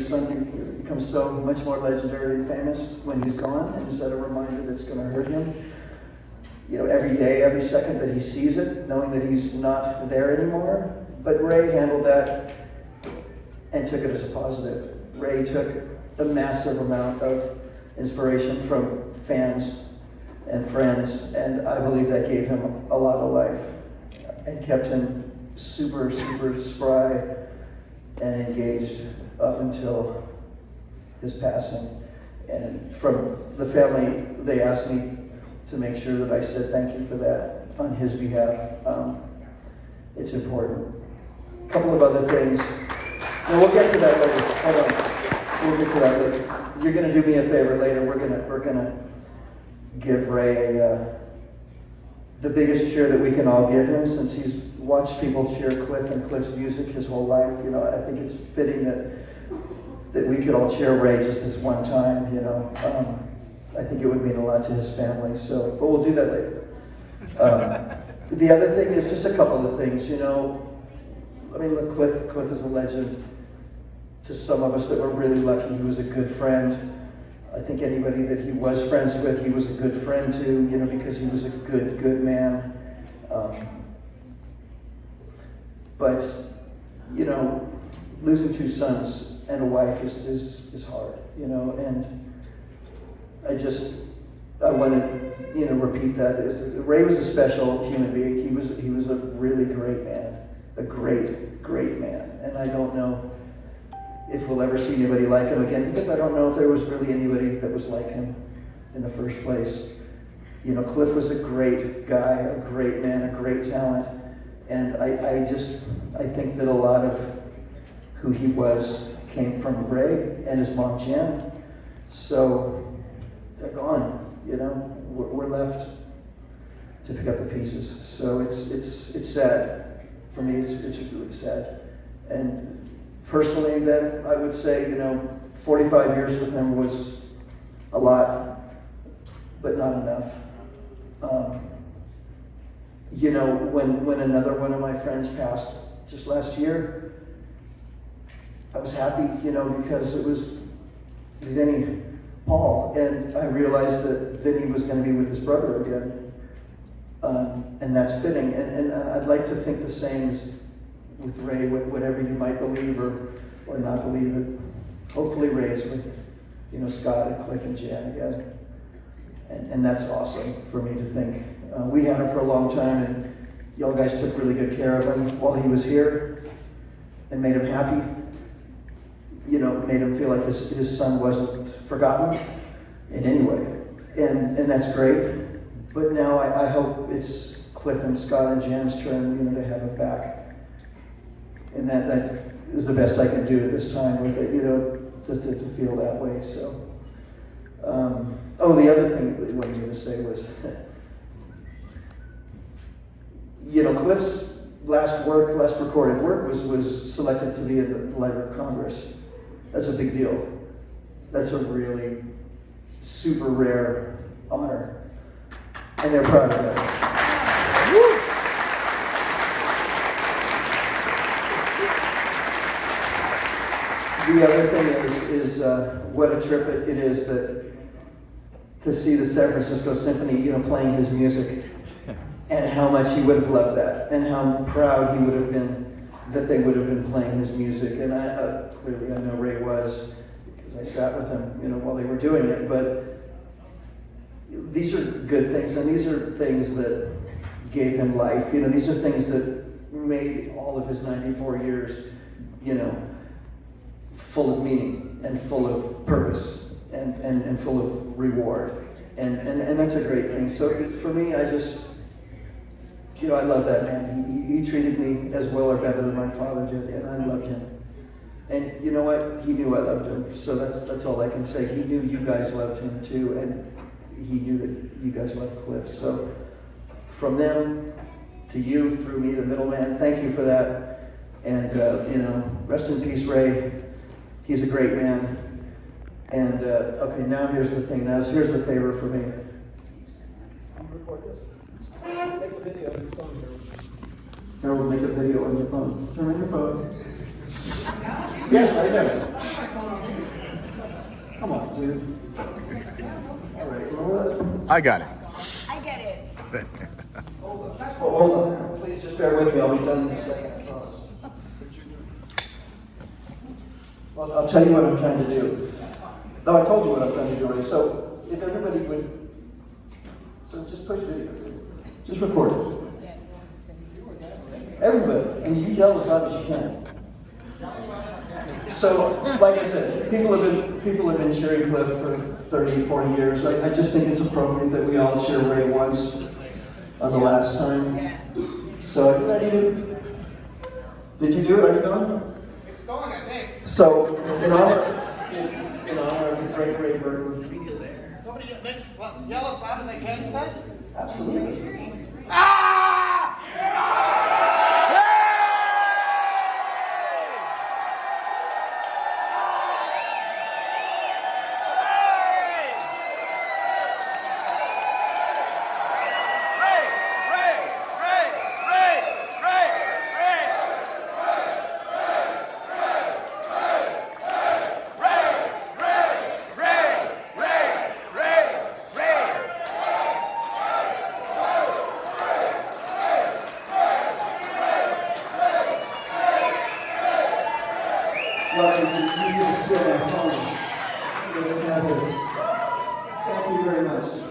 son becomes so much more legendary and famous when he's gone? And is that a reminder that's going to hurt him? Every day, every second that he sees it, knowing that he's not there anymore. But Ray handled that and took it as a positive. Ray took a massive amount of inspiration from fans and friends, and I believe that gave him a lot of life and kept him super, super spry and engaged up until his passing. And from the family, they asked me to make sure that I said thank you for that on his behalf. It's important. A couple of other things. Now we'll get to that later. Hold on. We'll get to that later. You're going to do me a favor later. We're gonna give Ray the biggest cheer that we can all give him, since he's watched people cheer Cliff and Cliff's music his whole life. I think it's fitting that we could all cheer Ray just this one time. I think it would mean a lot to his family. But we'll do that later. The other thing is just a couple of things. Look, Cliff is a legend. To some of us that were really lucky, he was a good friend. I think anybody that he was friends with, he was a good friend to, because he was a good man. But losing two sons and a wife is hard, and I want to, repeat that. Ray was a special human being. He was a really great man, a great man, and I don't know if we'll ever see anybody like him again, because I don't know if there was really anybody that was like him in the first place. Cliff was a great guy, a great man, a great talent, and I think that a lot of who he was came from Ray and his mom Jan. So they're gone. We're left to pick up the pieces. So it's sad. For me, it's really sad. And personally, then, I would say, 45 years with him was a lot, but not enough. When another one of my friends passed just last year, I was happy, because it was Vinny Paul, and I realized that Vinny was going to be with his brother again, and that's fitting. And I'd like to think the same as with Ray, whatever you might believe or not believe it. Hopefully Ray's with, Scott and Cliff and Jan again. And that's awesome for me to think. We had him for a long time, and y'all guys took really good care of him while he was here and made him happy. Made him feel like his son wasn't forgotten in any way. And that's great. But now I hope it's Cliff and Scott and Jan's turn, to have him back. And that is the best I can do at this time with it, to feel that way. So, the other thing I wanted to say was, Cliff's last recorded work was selected to be in the Library of Congress. That's a big deal. That's a really super rare honor, and they're proud of that. Woo! The other thing is what a trip it is to see the San Francisco Symphony, playing his music, and how much he would have loved that, and how proud he would have been that they would have been playing his music. And clearly I know Ray was, because I sat with him, while they were doing it. But these are good things, and these are things that gave him life. These are things that made all of his 94 years, full of meaning and full of purpose and full of reward. And that's a great thing. So for me, I just, I love that man. He treated me as well or better than my father did, and I loved him. And you know what? He knew I loved him. So that's all I can say. He knew you guys loved him too, and he knew that you guys loved Cliff. So from them to you, through me, the middleman, thank you for that. And rest in peace, Ray. He's a great man. And okay, now here's the thing. Here's the favor for me. Record this. Take a video on your phone, Harold. Make a video on your phone. Turn on your phone. Yes, I know. Come on, dude. All right, well, I got it. I get it. hold on. Please just bear with me. I'll be done in a second. I promise. Well, I'll tell you what I'm trying to do. No, I told you what I'm trying to do already. So, if everybody would, so just push video. Just record it. Everybody, and you yell as loud as you can. So, like I said, people have been cheering Cliff for 30, 40 years. I just think it's appropriate that we all cheer Ray once on the last time. So, are you ready to? Did you do it? Are you going? It's going, I think. So, in honor of the great Ray Burton. Somebody makes yell as loud as they can, you said? Absolutely. Welcome to the home. Thank you very much.